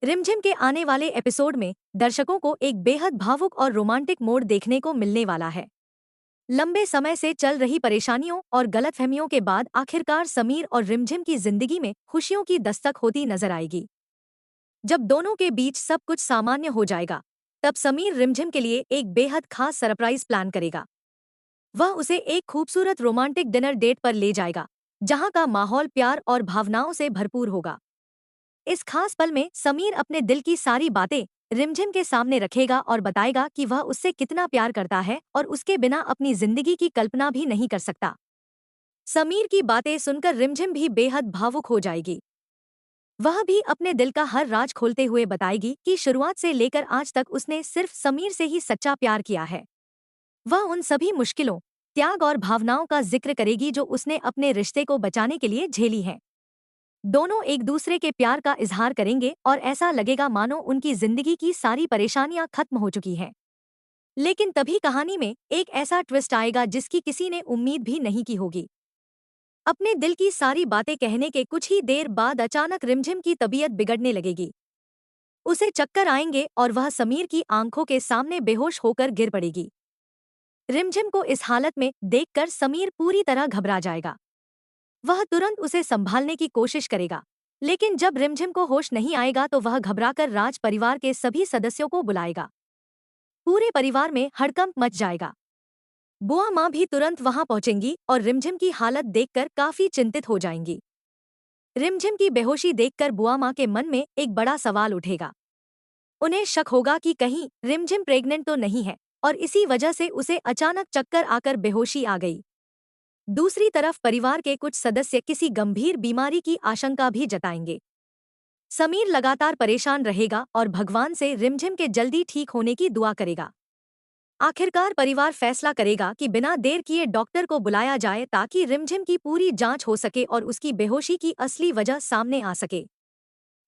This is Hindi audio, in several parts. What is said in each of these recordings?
रिमझिम के आने वाले एपिसोड में दर्शकों को एक बेहद भावुक और रोमांटिक मोड़ देखने को मिलने वाला है। लंबे समय से चल रही परेशानियों और गलतफहमियों के बाद आखिरकार समीर और रिमझिम की जिंदगी में खुशियों की दस्तक होती नजर आएगी। जब दोनों के बीच सब कुछ सामान्य हो जाएगा, तब समीर रिमझिम के लिए एक बेहद खास सरप्राइज प्लान करेगा। वह उसे एक खूबसूरत रोमांटिक डिनर डेट पर ले जाएगा, जहां का माहौल प्यार और भावनाओं से भरपूर होगा। इस खास पल में समीर अपने दिल की सारी बातें रिमझिम के सामने रखेगा और बताएगा कि वह उससे कितना प्यार करता है और उसके बिना अपनी जिंदगी की कल्पना भी नहीं कर सकता। समीर की बातें सुनकर रिमझिम भी बेहद भावुक हो जाएगी। वह भी अपने दिल का हर राज खोलते हुए बताएगी कि शुरुआत से लेकर आज तक उसने सिर्फ समीर से ही सच्चा प्यार किया है। वह उन सभी मुश्किलों, त्याग और भावनाओं का जिक्र करेगी जो उसने अपने रिश्ते को बचाने के लिए झेली हैं। दोनों एक दूसरे के प्यार का इजहार करेंगे और ऐसा लगेगा मानो उनकी जिंदगी की सारी परेशानियां खत्म हो चुकी हैं। लेकिन तभी कहानी में एक ऐसा ट्विस्ट आएगा जिसकी किसी ने उम्मीद भी नहीं की होगी। अपने दिल की सारी बातें कहने के कुछ ही देर बाद अचानक रिमझिम की तबीयत बिगड़ने लगेगी। उसे चक्कर आएंगे और वह समीर की आंखों के सामने बेहोश होकर गिर पड़ेगी। रिमझिम को इस हालत में देखकर समीर पूरी तरह घबरा जाएगा। वह तुरंत उसे संभालने की कोशिश करेगा, लेकिन जब रिमझिम को होश नहीं आएगा तो वह घबराकर राज परिवार के सभी सदस्यों को बुलाएगा। पूरे परिवार में हड़कंप मच जाएगा। बुआ माँ भी तुरंत वहां पहुंचेंगी और रिमझिम की हालत देखकर काफी चिंतित हो जाएंगी। रिमझिम की बेहोशी देखकर बुआ माँ के मन में एक बड़ा सवाल उठेगा। उन्हें शक होगा कि कहीं रिमझिम प्रेग्नेंट तो नहीं है और इसी वजह से उसे अचानक चक्कर आकर बेहोशी आ गई। दूसरी तरफ परिवार के कुछ सदस्य किसी गंभीर बीमारी की आशंका भी जताएंगे। समीर लगातार परेशान रहेगा और भगवान से रिमझिम के जल्दी ठीक होने की दुआ करेगा। आखिरकार परिवार फैसला करेगा कि बिना देर किए डॉक्टर को बुलाया जाए ताकि रिमझिम की पूरी जांच हो सके और उसकी बेहोशी की असली वजह सामने आ सके।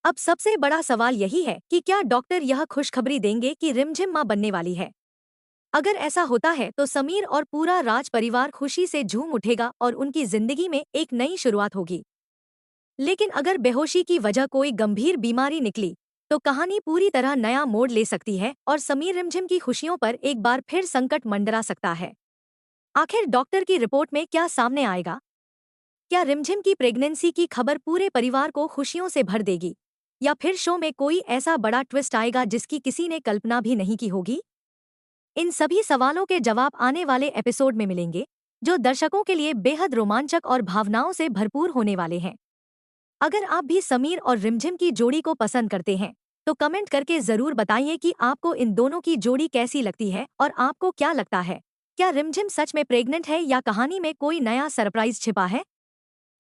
अब सबसे बड़ा सवाल यही है कि क्या डॉक्टर यह खुशखबरी देंगे कि रिमझिम मां बनने वाली है। अगर ऐसा होता है तो समीर और पूरा राज परिवार खुशी से झूम उठेगा और उनकी जिंदगी में एक नई शुरुआत होगी। लेकिन अगर बेहोशी की वजह कोई गंभीर बीमारी निकली, तो कहानी पूरी तरह नया मोड़ ले सकती है और समीर रिमझिम की खुशियों पर एक बार फिर संकट मंडरा सकता है। आखिर डॉक्टर की रिपोर्ट में क्या सामने आएगा? क्या रिमझिम की प्रेगनेंसी की खबर पूरे परिवार को खुशियों से भर देगी, या फिर शो में कोई ऐसा बड़ा ट्विस्ट आएगा जिसकी किसी ने कल्पना भी नहीं की होगी? इन सभी सवालों के जवाब आने वाले एपिसोड में मिलेंगे, जो दर्शकों के लिए बेहद रोमांचक और भावनाओं से भरपूर होने वाले हैं। अगर आप भी समीर और रिमझिम की जोड़ी को पसंद करते हैं, तो कमेंट करके जरूर बताइए कि आपको इन दोनों की जोड़ी कैसी लगती है और आपको क्या लगता है, क्या रिमझिम सच में प्रेग्नेंट है या कहानी में कोई नया सरप्राइज छिपा है।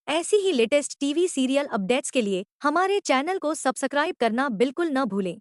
ऐसी ही लेटेस्ट टीवी सीरियल अपडेट्स के लिए हमारे चैनल को सब्सक्राइब करना बिल्कुल न भूलें।